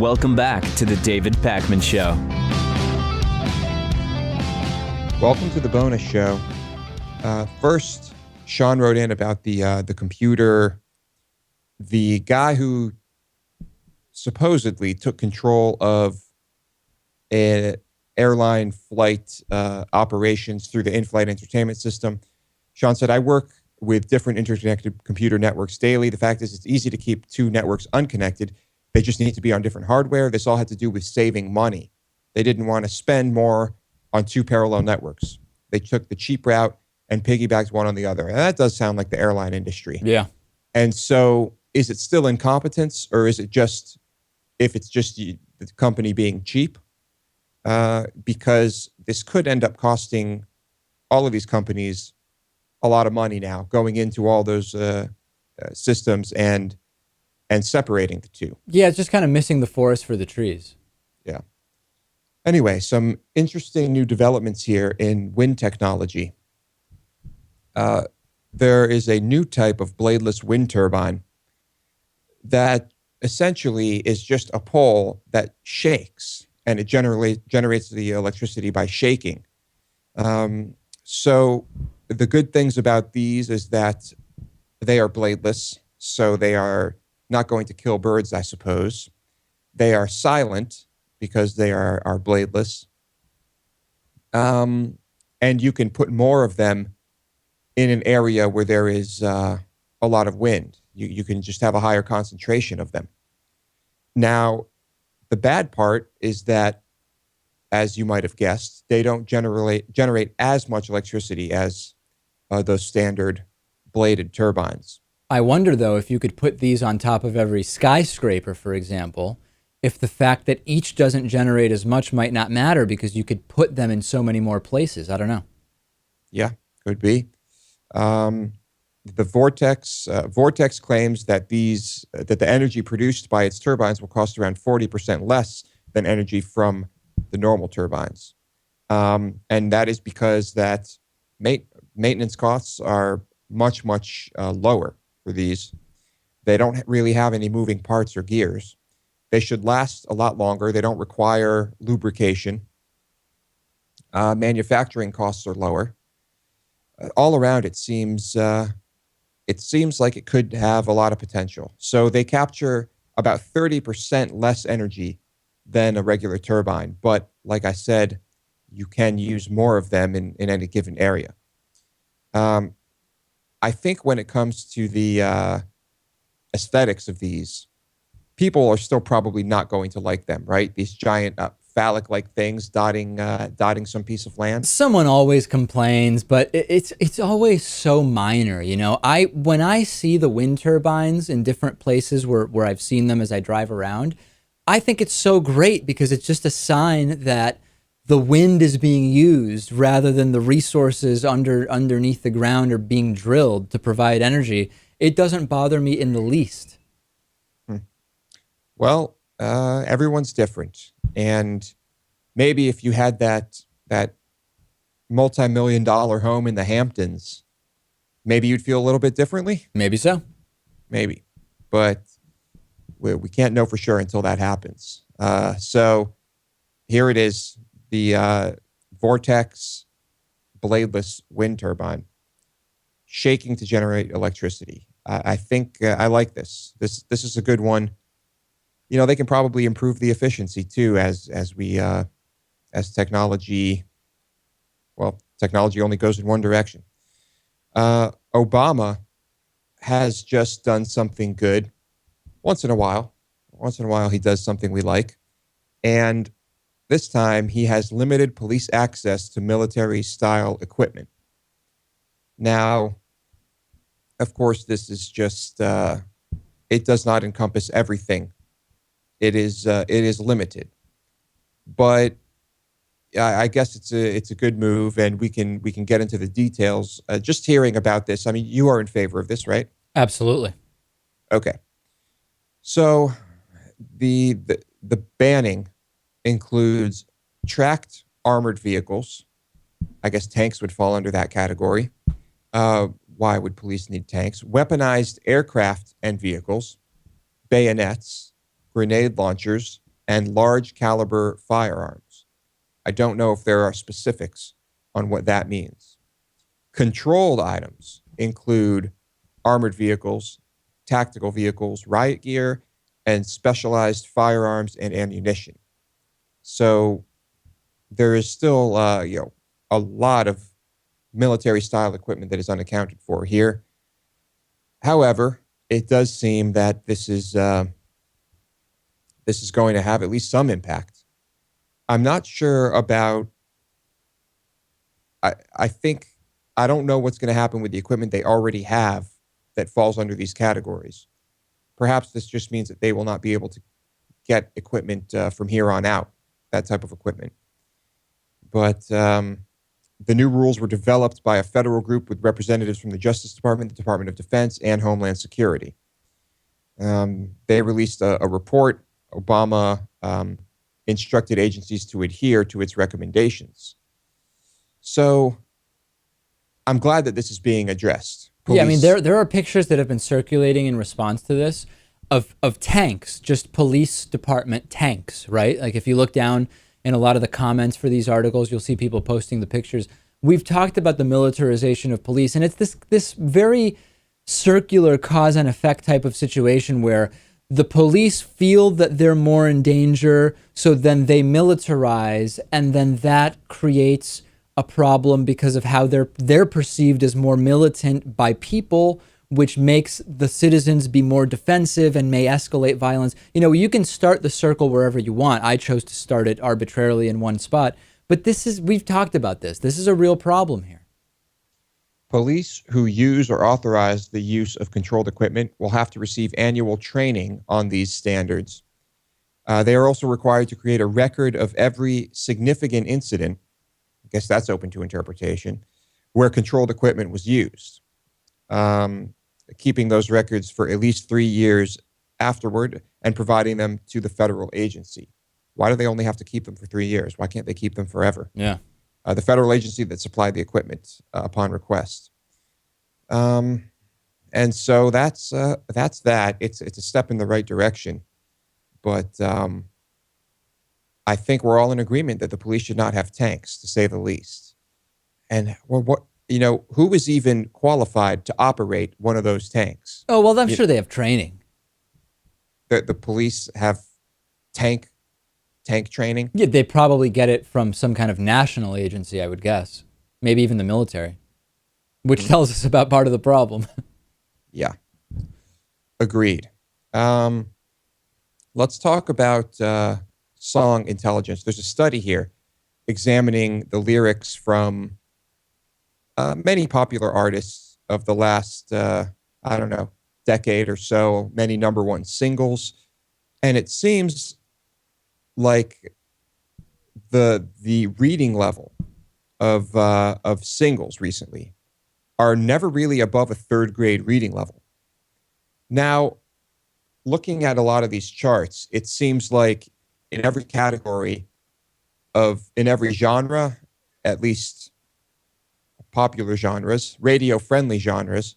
Welcome back to the David Pakman Show. Welcome to the bonus show. First, Sean wrote in about the computer. The guy who supposedly took control of an airline flight operations through the in-flight entertainment system. Sean said, I work with different interconnected computer networks daily. The fact is, it's easy to keep two networks unconnected. They just need to be on different hardware. This all had to do with saving money. They didn't want to spend more on two parallel networks. They took the cheap route and piggybacked one on the other. And that does sound like the airline industry. Yeah. And so is it still incompetence, or is it just, if it's just the company being cheap? Because this could end up costing all of these companies a lot of money now, going into all those systems and separating the two. Yeah, it's just kind of missing the forest for the trees. Yeah. Anyway, some interesting new developments here in wind technology. There is a new type of bladeless wind turbine that essentially is just a pole that shakes, and it generates the electricity by shaking. So the good things about these is that they are bladeless, so they are not going to kill birds, I suppose. They are silent because they are bladeless. And you can put more of them in an area where there is a lot of wind. You can just have a higher concentration of them. Now, the bad part is that, as you might have guessed, they don't generate as much electricity as those standard bladed turbines. I wonder, though, if you could put these on top of every skyscraper, for example, if the fact that each doesn't generate as much might not matter because you could put them in so many more places. I don't know. Yeah, could be. The Vortex claims that that the energy produced by its turbines will cost around 40% less than energy from the normal turbines. And that is because that maintenance costs are much, much lower for these. They don't really have any moving parts or gears. They should last a lot longer. They don't require lubrication. Manufacturing costs are lower. All around, it seems like it could have a lot of potential. So they capture about 30% less energy than a regular turbine. But like I said, you can use more of them in any given area. I think when it comes to the aesthetics of these, people are still probably not going to like them, right? These giant phallic-like things dotting some piece of land. Someone always complains, but it's always so minor, you know. When I see the wind turbines in different places where I've seen them as I drive around, I think it's so great because it's just a sign that the wind is being used rather than the resources underneath the ground are being drilled to provide energy. It doesn't bother me in the least. Well, everyone's different. And maybe if you had that multi-million-dollar home in the Hamptons, maybe you'd feel a little bit differently. Maybe so. Maybe. But we can't know for sure until that happens. So here it is, the Vortex bladeless wind turbine shaking to generate electricity. I think I like this. This is a good one. You know, they can probably improve the efficiency too as technology. Well, technology only goes in one direction. Obama has just done something good once in a while. Once in a while, he does something we like, and this time he has limited police access to military-style equipment. Now, of course, this is just it does not encompass everything. It is limited, but I guess it's a good move, and we can get into the details. Just hearing about this, I mean, you are in favor of this, right? Absolutely. Okay. So the banning includes tracked armored vehicles. I guess tanks would fall under that category. Why would police need tanks? Weaponized aircraft and vehicles, bayonets, grenade launchers, and large caliber firearms. I don't know if there are specifics on what that means. Controlled items include armored vehicles, tactical vehicles, riot gear, and specialized firearms and ammunition. So there is still, a lot of military-style equipment that is unaccounted for here. However, it does seem that this is going to have at least some impact. I'm not sure about. I think I don't know what's going to happen with the equipment they already have that falls under these categories. Perhaps this just means that they will not be able to get equipment from here on out, that type of equipment. But the new rules were developed by a federal group with representatives from the Justice Department, the Department of Defense, and Homeland Security. They released a report. Obama instructed agencies to adhere to its recommendations. So I'm glad that this is being addressed. Yeah, I mean, there are pictures that have been circulating in response to this of tanks, just police department tanks, right? Like if you look down in a lot of the comments for these articles, you'll see people posting the pictures. We've talked about the militarization of police, and it's this very circular cause and effect type of situation where the police feel that they're more in danger, so then they militarize, and then that creates a problem because of how they're perceived as more militant by people, which makes the citizens be more defensive and may escalate violence. You know, you can start the circle wherever you want. I chose to start it arbitrarily in one spot, but we've talked about this. This is a real problem here. Police who use or authorize the use of controlled equipment will have to receive annual training on these standards. They are also required to create a record of every significant incident, I guess that's open to interpretation, where controlled equipment was used. Keeping those records for at least 3 years afterward and providing them to the federal agency. Why do they only have to keep them for 3 years? Why can't they keep them forever? Yeah. The federal agency that supplied the equipment upon request. And so that's that. It's a step in the right direction. But I think we're all in agreement that the police should not have tanks, to say the least. And who is even qualified to operate one of those tanks? Oh, well, I'm sure they have training. The police have tank training? Yeah, they probably get it from some kind of national agency, I would guess. Maybe even the military, which tells us about part of the problem. Yeah. Agreed. Let's talk about song intelligence. There's a study here examining the lyrics from many popular artists of the last, decade or so, many number one singles. And it seems like the reading level of singles recently are never really above a third grade reading level. Now, looking at a lot of these charts, it seems like in every category in every genre, at least popular genres, radio-friendly genres,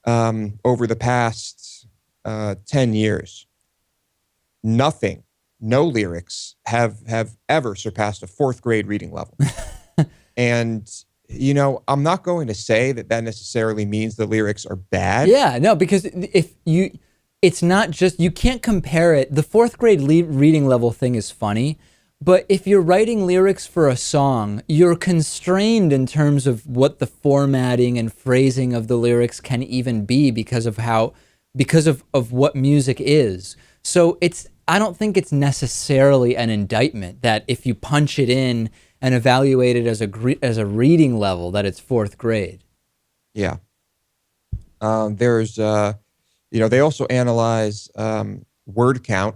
over the past 10 years, no lyrics have ever surpassed a fourth grade reading level. And, I'm not going to say that necessarily means the lyrics are bad. Yeah, no, because it's not just, you can't compare it. The fourth grade reading level thing is funny, but if you're writing lyrics for a song, you're constrained in terms of what the formatting and phrasing of the lyrics can even be because of what music is. So I don't think it's necessarily an indictment that if you punch it in and evaluate it as a reading level, that it's fourth grade. Yeah. They also analyze word count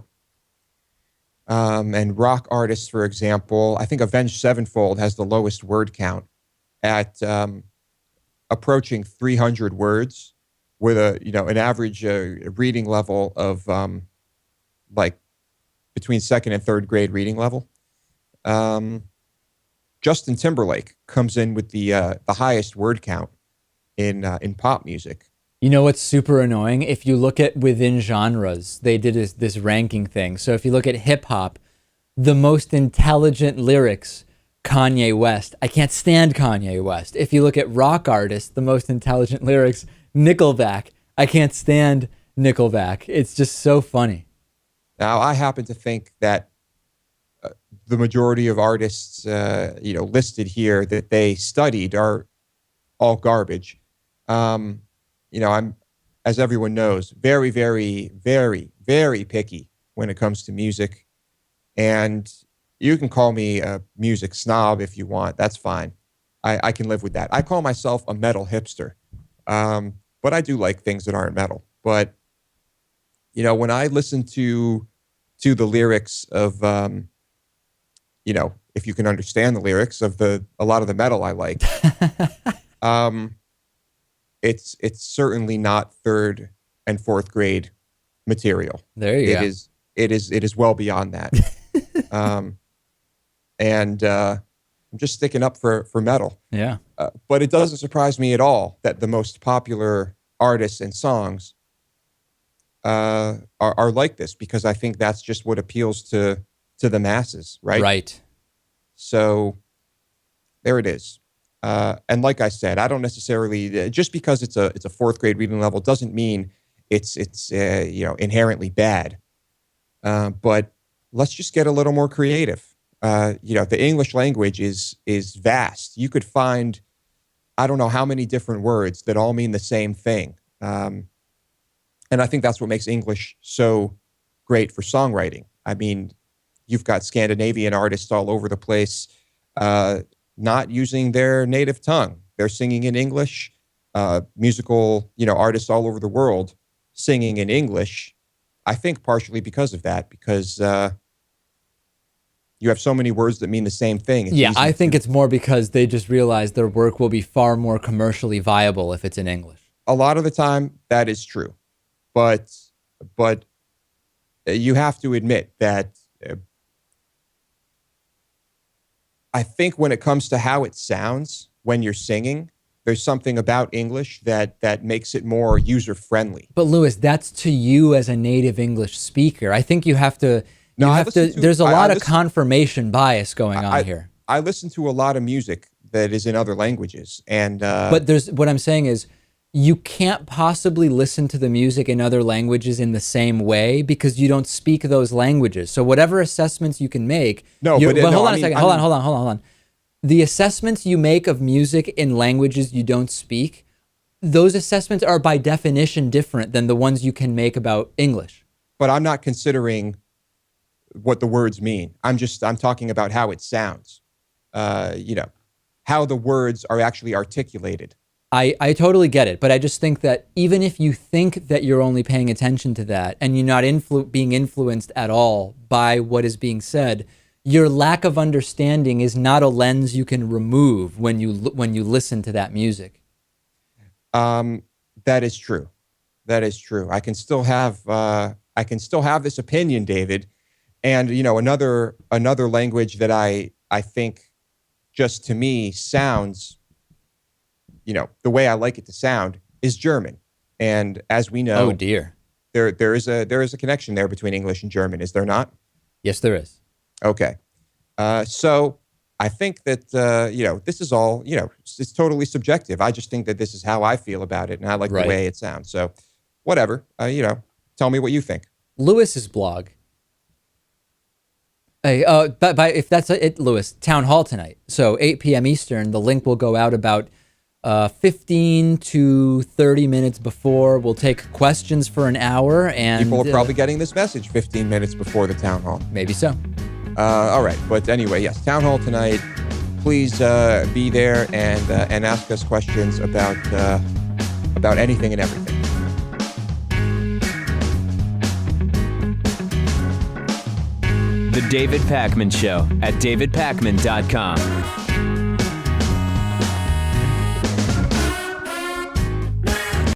and rock artists, for example. I think Avenged Sevenfold has the lowest word count at approaching 300 words with an average reading level of between second and third grade reading level. Justin Timberlake comes in with the highest word count in pop music You know what's super annoying? If you look at within genres, they did this ranking thing. So if you look at hip hop, the most intelligent lyrics, Kanye West. I can't stand Kanye West. If you look at rock artists, the most intelligent lyrics, Nickelback. I can't stand Nickelback. It's just so funny. Now, I happen to think that the majority of artists, listed here that they studied are all garbage. I'm, as everyone knows, very, very, very, very picky when it comes to music. And you can call me a music snob if you want. That's fine. I can live with that. I call myself a metal hipster. But I do like things that aren't metal. But, when I listen to the lyrics of, if you can understand the lyrics of a lot of the metal I like, it's certainly not third and fourth grade material. There you go. It is well beyond that. And I'm just sticking up for metal. Yeah. But it doesn't surprise me at all that the most popular artists and songs are like this, because I think that's just what appeals to the masses, right? Right. So there it is. And like I said, I don't necessarily, just because it's a fourth grade reading level doesn't mean it's inherently bad. But let's just get a little more creative. The English language is vast. You could find, I don't know how many different words that all mean the same thing. And I think that's what makes English so great for songwriting. I mean, you've got Scandinavian artists all over the place, not using their native tongue. They're singing in English. Musical, artists all over the world singing in English. I think partially because of that, because you have so many words that mean the same thing. Yeah, I think it's more because they just realize their work will be far more commercially viable if it's in English. A lot of the time, that is true. But you have to admit that I think when it comes to how it sounds when you're singing, there's something about English that makes it more user-friendly. But Lewis, that's to you as a native English speaker. I think you have to... there's a lot of confirmation bias going on here. I listen to a lot of music that is in other languages, and but what I'm saying is, you can't possibly listen to the music in other languages in the same way because you don't speak those languages. So whatever assessments you can make, hold on a second. Hold on. The assessments you make of music in languages you don't speak, those assessments are by definition different than the ones you can make about English. But I'm not considering what the words mean. I'm talking about how it sounds. How the words are actually articulated. I totally get it, but I just think that even if you think that you're only paying attention to that and you're not being influenced at all by what is being said, your lack of understanding is not a lens you can remove when you listen to that music. That is true. That is true. I can still have this opinion, David, and another language that I think just to me sounds, the way I like it to sound is German. And as we know, oh dear, there is a connection there between English and German, is there not? Yes, there is. Okay. So I think that, this is all, it's totally subjective. I just think that this is how I feel about it, and I like the way it sounds. So whatever, tell me what you think. Lewis's blog. Hey, if that's it, Lewis, Town Hall tonight. So 8 p.m. Eastern, the link will go out about 15 to 30 minutes before. We'll take questions for an hour, and people are probably getting this message 15 minutes before the town hall. Maybe so. All right, but anyway, yes, town hall tonight. Please be there and ask us questions about anything and everything. The David Pakman Show at davidpakman.com.